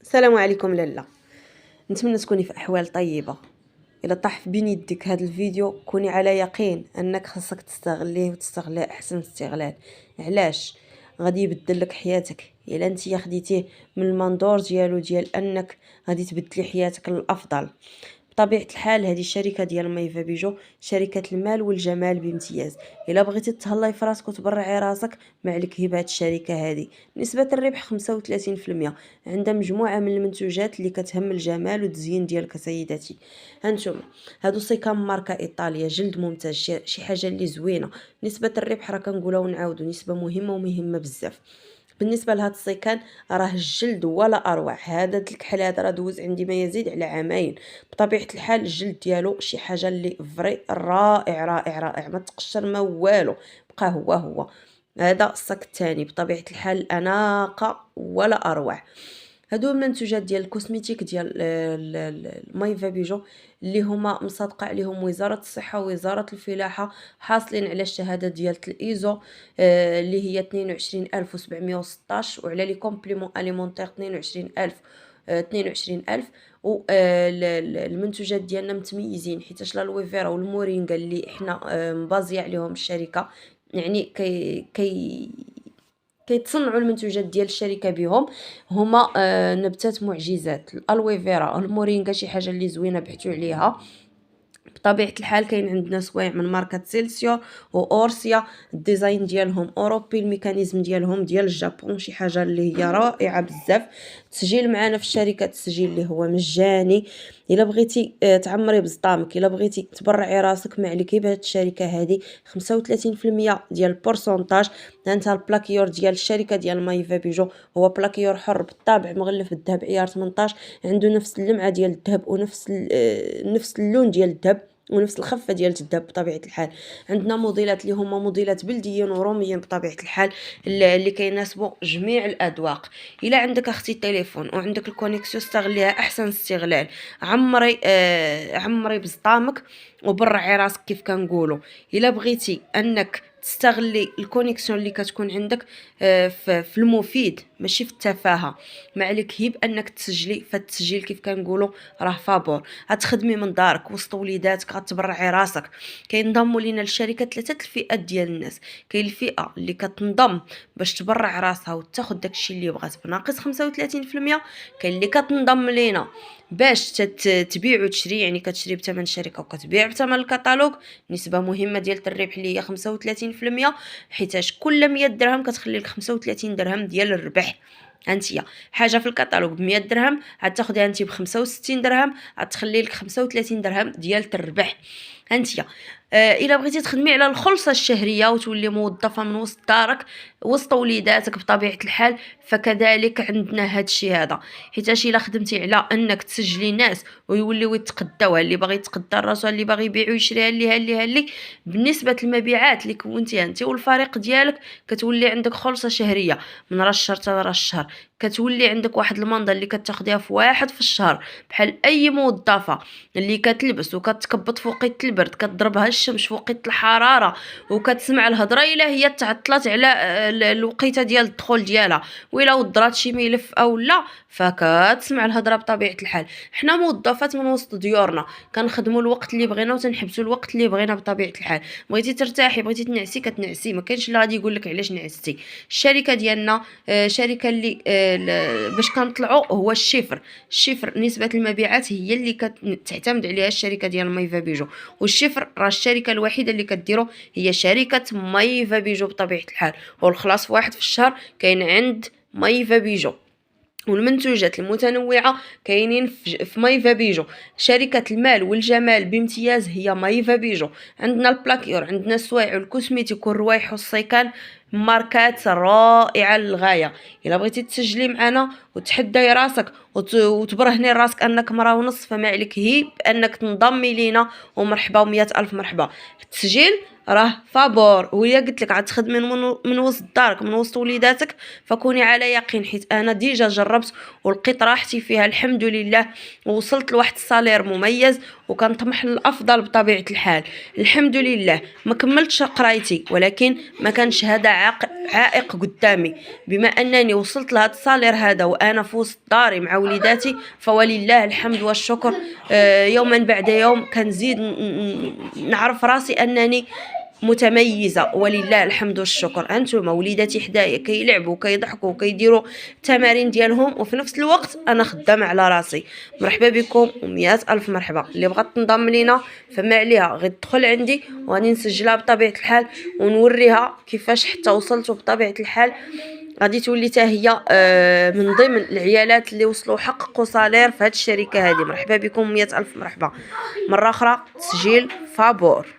السلام عليكم لاله. نتمنى تكوني في احوال طيبه. الا طاح في بين يدك هذا الفيديو كوني على يقين انك خاصك تستغليه وتستغليه احسن استغلال. علاش؟ غادي يبدل لك حياتك الا انت خديتيه من المنظور ديال انك غادي تبدلي حياتك للافضل. بطبيعة الحال هذه الشركة ديال مايفا بيجو شركة المال والجمال بامتياز. الا بغيتي تهلاي في راسك وتبرعي راسك ما عليك هي بهاد الشركة هذه. نسبة الربح 35%. عندها مجموعة من المنتوجات اللي كتهم الجمال والتزيين ديالك سيداتي. هانتوما هادو سيكام ماركة ايطاليا، جلد ممتاز، شي حاجة اللي زوينة. نسبة الربح راه كنقولها ونعاودو، نسبة مهمة ومهمة بزاف. بالنسبه لهاد السيكان راه الجلد ولا اروع. هذا الكحل هذا راه دوز عندي ما يزيد على عامين. بطبيعه الحال الجلد ديالو شي حاجه اللي فري رائع رائع رائع، ما تقشر ما والو، بقى هو. هذا الصك الثاني بطبيعه الحال اناقه ولا اروع. هادو المنتوجات ديال الكوسميتيك ديال مايفا بيجو اللي هما مصادقه عليهم وزاره الصحه ووزاره الفلاحه، حاصلين على الشهاده ديال الايزو اللي هي 22716، وعلى لي كومبليمون اليمونتير 22000 و المنتوجات ديالنا متميزين حيتاش لا فيرا والمورينغا اللي احنا مبازيه عليهم الشركه، يعني كيتصنعوا المنتوجات ديال الشركه بهم. هما نباتات معجزات. الالوي فيرا المورينغا شي حاجه اللي زوينه بحثوا عليها. بطبيعه الحال كاين عندنا سوايع من ماركه سيلسيو واورسيا، الديزاين ديالهم اوروبي، الميكانيزم ديالهم ديال الجابون، شي حاجه اللي هي رائعه بزاف. التسجيل معنا في الشركه التسجيل اللي هو مجاني. الا بغيتي تعمري بزطامك، الا بغيتي تبرعي راسك ما عليك بهاد الشركه هذه 35% ديال البورسونتاج. انت البلاكيور ديال الشركه ديال مايفا بيجو هو بلاكيور حر بالطابع مغلف بالذهب عيار 18، عنده نفس اللمعه ديال الذهب ونفس نفس اللون ديال الذهب ونفس الخفه ديال الذهب. بطبيعه الحال عندنا موديلات اللي هما موديلات بلديين وروميين بطبيعه الحال اللي كيناسبوا جميع الاذواق. الا عندك اختي التليفون وعندك الكونيكسيون استغليها احسن استغلال. عمري بزطامك وبرعي راسك كيف كنقولوا. الا بغيتي انك تستغلي الكونيكسيون اللي كتكون عندك في المفيد ماشي في التفاهه، ما عليك هي بانك تسجلي. فالتسجيل كيف كنقولوا راه فابور. غتخدمي من دارك وسط وليداتك، غتبرعي راسك. كينضموا لينا للشركه ثلاثه الفئات ديال الناس. كاين الفئه اللي كتنضم باش تبرع راسها وتاخذ داكشي اللي بغات بناقص 35%. كاين اللي كتنضم لينا باش تبيع وتشري، يعني كتشري بثمن الشركه وكتبيع بثمن الكتالوج. نسبه مهمه ديال الربح اللي هي 35%، حيتاش كل 100 درهم كتخلي لك 35 درهم ديال الربح. انتيا حاجه في الكتالوج ب 100 درهم غتاخديها انت ب 65 درهم، غتخلي لك 35 درهم ديال الربح. انتيا الا بغيتي تخدمي على الخلصه الشهريه وتولي موظفه من وسط دارك وسط وليداتك بطبيعه الحال، فكذلك عندنا هذا الشيء هذا. حيتاش الا خدمتي على انك تسجلي ناس ويوليو يتقداوها، اللي باغي يتقدا راسو، اللي باغي يبيع ويشريها، اللي بالنسبه المبيعات اللي كونتيها انت والفريق ديالك كتولي عندك خلصه شهريه من راس الشهر حتى راس الشهر. كتولي عندك واحد المنظر اللي كتاخديها في واحد في الشهر، بحال اي موظفه اللي كتلبس وكتكبط في وقيت البرد، كتضربها الشمس في وقيت الحراره، وكتسمع الهضره الا هي تعطلات على الوقيته ديال الدخول ديالها، ولا وضرات شي ملف او لا فكتسمع الهضره. بطبيعه الحال حنا موظفات من وسط ديورنا كنخدموا الوقت اللي بغينا وتنحبسوا الوقت اللي بغينا. بطبيعه الحال بغيتي ترتاحي، بغيتي تنعسي كتنعسي، ما كاينش اللي غادي يقول لك علاش نعستي. الشركه ديالنا شركه اللي باش كنطلعوا هو الشفر نسبه المبيعات هي اللي كتعتمد عليها الشركه ديال مايفا بيجو، والشفر راه الشركه الوحيده اللي كديرو هي شركه مايفا بيجو بطبيعه الحال. والخلاص واحد في الشهر كاين عند مايفا بيجو، والمنتوجات المتنوعه كاينين في مايفا بيجو. شركه المال والجمال بامتياز هي مايفا بيجو. عندنا البلاكيور، عندنا السوايع والكوسميتيك والروايح والصيكان، ماركات رائعه للغايه. الا بغيتي تسجلي معنا وتحداي راسك وتبرهني راسك انك مرا ونص، فما عليك هي بانك تنضمي لينا. ومرحبا و100 الف مرحبا. التسجيل راه فابور، ويا قلت لك غتخدمي من وسط دارك من وسط وليداتك، فكوني على يقين حيت انا ديجا جربت ولقيت راحتي فيها الحمد لله، ووصلت لواحد الصالير مميز وكنطمح للافضل بطبيعه الحال. الحمد لله ما كملتش قرايتي ولكن ما كانش هذا عائق قدامي. بما انني وصلت لهذا الصالير هذا وانا في وسط داري مع وليداتي، فولله الحمد والشكر. يوما بعد يوم كنزيد نعرف راسي انني متميزه، ولله الحمد والشكر. انتم وليداتي حدايا كيلعبوا كيضحكوا كيديروا التمارين ديالهم، وفي نفس الوقت انا خدامه على راسي. مرحبا بكم ومئات الف مرحبا. اللي بغات تنضم لينا فما عليها غير تدخل عندي وغادي نسجلها بطبيعه الحال ونوريها كيفاش حتى وصلت. وبطبيعه الحال غادي تولي حتى هي من ضمن العيالات اللي وصلوا حققوا صالير في هذه الشركه هذه. مرحبا بكم، 100 الف مرحبا مره اخرى. تسجيل فابور.